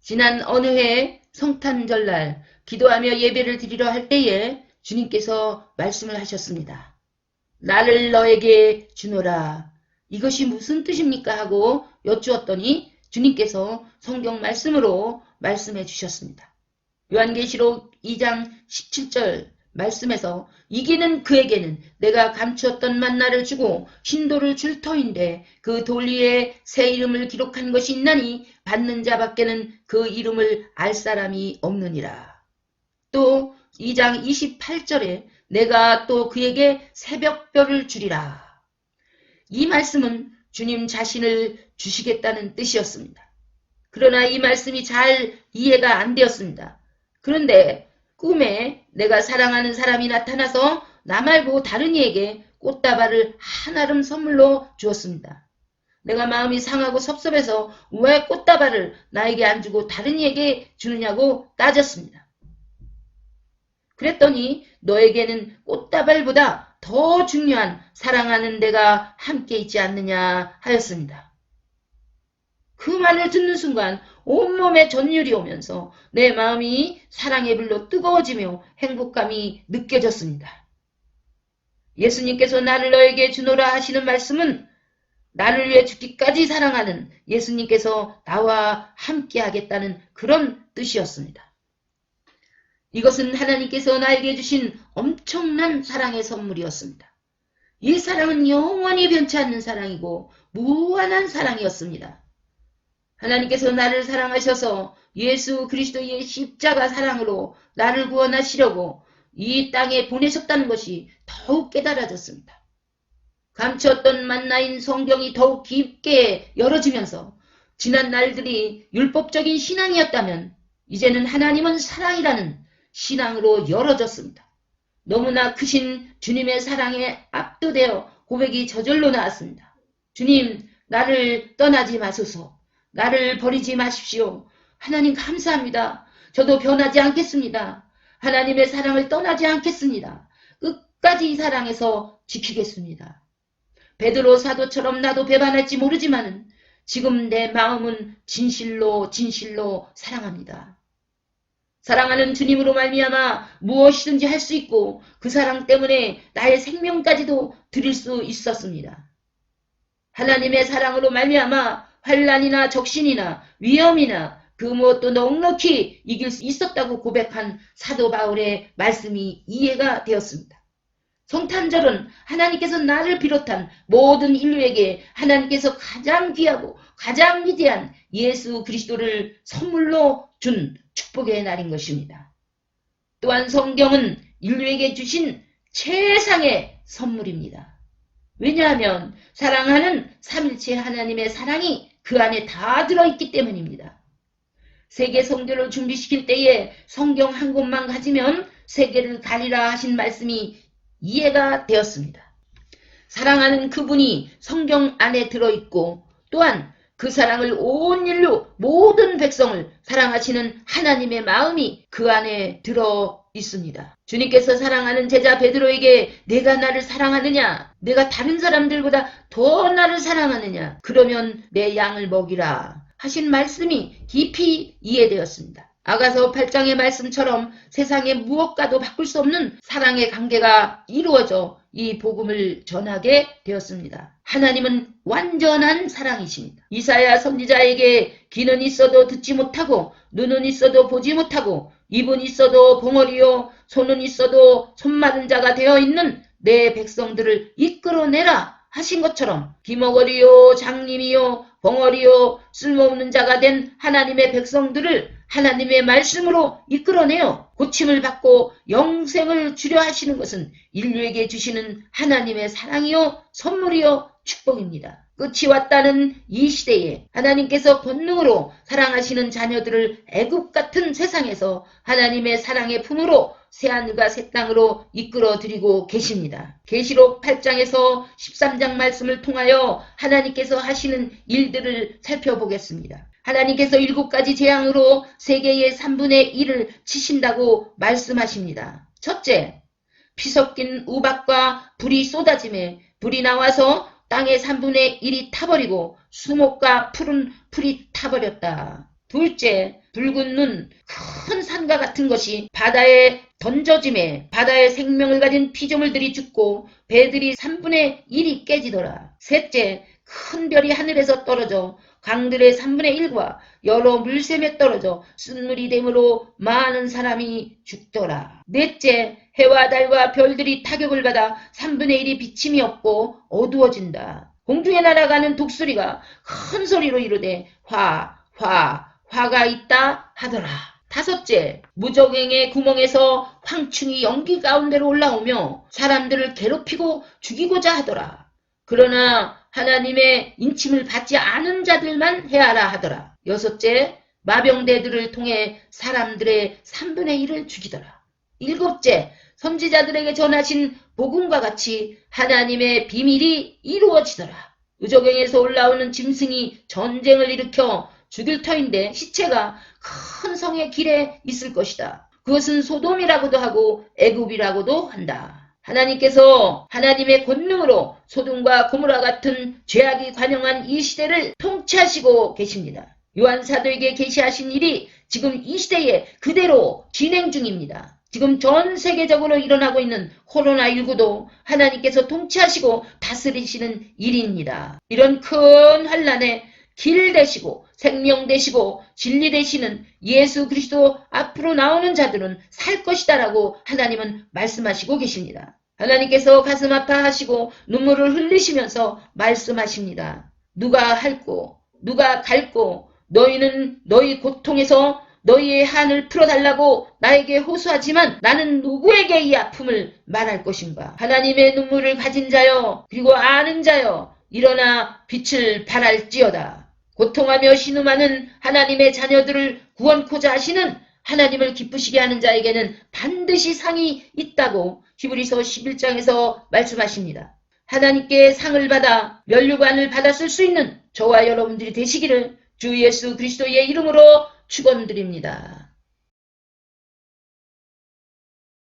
지난 어느 해 성탄절날 기도하며 예배를 드리려 할 때에 주님께서 말씀을 하셨습니다. 나를 너에게 주노라. 이것이 무슨 뜻입니까? 하고 여쭈었더니 주님께서 성경 말씀으로 말씀해 주셨습니다. 요한계시록 2장 17절 말씀에서 이기는 그에게는 내가 감추었던 만나를 주고 신도를 줄 터인데 그 돌 위에 새 이름을 기록한 것이 있나니 받는 자밖에는 그 이름을 알 사람이 없느니라. 또 2장 28절에 내가 또 그에게 새벽별을 주리라. 이 말씀은 주님 자신을 주시겠다는 뜻이었습니다. 그러나 이 말씀이 잘 이해가 안 되었습니다. 그런데 꿈에 내가 사랑하는 사람이 나타나서 나 말고 다른 이에게 꽃다발을 한아름 선물로 주었습니다. 내가 마음이 상하고 섭섭해서 왜 꽃다발을 나에게 안 주고 다른 이에게 주느냐고 따졌습니다. 그랬더니 너에게는 꽃다발보다 더 중요한 사랑하는 내가 함께 있지 않느냐 하였습니다. 그 말을 듣는 순간 온몸에 전율이 오면서 내 마음이 사랑의 불로 뜨거워지며 행복감이 느껴졌습니다. 예수님께서 나를 너에게 주노라 하시는 말씀은 나를 위해 죽기까지 사랑하는 예수님께서 나와 함께 하겠다는 그런 뜻이었습니다. 이것은 하나님께서 나에게 주신 엄청난 사랑의 선물이었습니다. 이 사랑은 영원히 변치 않는 사랑이고 무한한 사랑이었습니다. 하나님께서 나를 사랑하셔서 예수 그리스도의 십자가 사랑으로 나를 구원하시려고 이 땅에 보내셨다는 것이 더욱 깨달아졌습니다. 감추었던 만나인 성경이 더욱 깊게 열어지면서 지난 날들이 율법적인 신앙이었다면 이제는 하나님은 사랑이라는 신앙으로 열어졌습니다. 너무나 크신 주님의 사랑에 압도되어 고백이 저절로 나왔습니다. 주님, 나를 떠나지 마소서. 나를 버리지 마십시오. 하나님 감사합니다. 저도 변하지 않겠습니다. 하나님의 사랑을 떠나지 않겠습니다. 끝까지 이 사랑에서 지키겠습니다. 베드로 사도처럼 나도 배반할지 모르지만 지금 내 마음은 진실로 사랑합니다. 사랑하는 주님으로 말미암아 무엇이든지 할 수 있고 그 사랑 때문에 나의 생명까지도 드릴 수 있었습니다. 하나님의 사랑으로 말미암아 환난이나 적신이나 위험이나 그 무엇도 넉넉히 이길 수 있었다고 고백한 사도 바울의 말씀이 이해가 되었습니다. 성탄절은 하나님께서 나를 비롯한 모든 인류에게 하나님께서 가장 귀하고 가장 위대한 예수 그리스도를 선물로 준 축복의 날인 것입니다. 또한 성경은 인류에게 주신 최상의 선물입니다. 왜냐하면 사랑하는 삼일체 하나님의 사랑이 그 안에 다 들어있기 때문입니다. 세계 선교를 준비시킬 때에 성경 한 권만 가지면 세계를 가리라 하신 말씀이 이해가 되었습니다. 사랑하는 그분이 성경 안에 들어있고 또한 그 사랑을 온 인류 모든 백성을 사랑하시는 하나님의 마음이 그 안에 들어 있습니다. 주님께서 사랑하는 제자 베드로에게 내가 나를 사랑하느냐? 내가 다른 사람들보다 더 나를 사랑하느냐? 그러면 내 양을 먹이라 하신 말씀이 깊이 이해되었습니다. 아가서 8장의 말씀처럼 세상의 무엇과도 바꿀 수 없는 사랑의 관계가 이루어져 이 복음을 전하게 되었습니다. 하나님은 완전한 사랑이십니다. 이사야 선지자에게 귀는 있어도 듣지 못하고 눈은 있어도 보지 못하고 입은 있어도 벙어리요 손은 있어도 손마른 자가 되어 있는 내 백성들을 이끌어내라 하신 것처럼 기머거리요 장님이요 벙어리요 쓸모없는 자가 된 하나님의 백성들을 하나님의 말씀으로 이끌어내어 고침을 받고 영생을 주려 하시는 것은 인류에게 주시는 하나님의 사랑이요 선물이요 축복입니다. 끝이 왔다는 이 시대에 하나님께서 권능으로 사랑하시는 자녀들을 애굽 같은 세상에서 하나님의 사랑의 품으로 새하늘과 새 땅으로 이끌어드리고 계십니다. 계시록 8장에서 13장 말씀을 통하여 하나님께서 하시는 일들을 살펴보겠습니다. 하나님께서 7가지 재앙으로 세계의 3분의 1을 치신다고 말씀하십니다. 첫째, 피 섞인 우박과 불이 쏟아짐에 불이 나와서 땅의 3분의 1이 타버리고 수목과 푸른 풀이 타버렸다. 둘째, 붉은 눈, 큰 산과 같은 것이 바다에 던져짐에 바다의 생명을 가진 피조물들이 죽고 배들이 3분의 1이 깨지더라. 셋째, 큰 별이 하늘에서 떨어져 강들의 3분의 1과 여러 물샘에 떨어져 쓴물이 됨으로 많은 사람이 죽더라. 넷째, 해와 달과 별들이 타격을 받아 3분의 1이 비침이 없고 어두워진다. 공중에 날아가는 독수리가 큰 소리로 이르되 화가 있다 하더라. 다섯째, 무저갱의 구멍에서 황충이 연기 가운데로 올라오며 사람들을 괴롭히고 죽이고자 하더라. 그러나 하나님의 인침을 받지 않은 자들만 해하라 하더라. 여섯째, 마병대들을 통해 사람들의 3분의 1을 죽이더라. 일곱째, 선지자들에게 전하신 복음과 같이 하나님의 비밀이 이루어지더라. 무저갱에서 올라오는 짐승이 전쟁을 일으켜 죽일 터인데 시체가 큰 성의 길에 있을 것이다. 그것은 소돔이라고도 하고 애굽이라고도 한다. 하나님께서 하나님의 권능으로 소돔과 고모라 같은 죄악이 관영한 이 시대를 통치하시고 계십니다. 요한 사도에게 계시하신 일이 지금 이 시대에 그대로 진행 중입니다. 지금 전 세계적으로 일어나고 있는 코로나19도 하나님께서 통치하시고 다스리시는 일입니다. 이런 큰 환난에 길 되시고 생명 되시고 진리 되시는 예수 그리스도 앞으로 나오는 자들은 살 것이다 라고 하나님은 말씀하시고 계십니다. 하나님께서 가슴 아파하시고 눈물을 흘리시면서 말씀하십니다. 누가 할꼬 누가 갈꼬 너희는 너희 고통에서 너희의 한을 풀어달라고 나에게 호소하지만 나는 누구에게 이 아픔을 말할 것인가. 하나님의 눈물을 가진 자여 그리고 아는 자여 일어나 빛을 발할지어다. 고통하며 신음하는 하나님의 자녀들을 구원코자 하시는 하나님을 기쁘시게 하는 자에게는 반드시 상이 있다고 히브리서 11장에서 말씀하십니다. 하나님께 상을 받아 면류관을 받았을 수 있는 저와 여러분들이 되시기를 주 예수 그리스도의 이름으로 축원드립니다.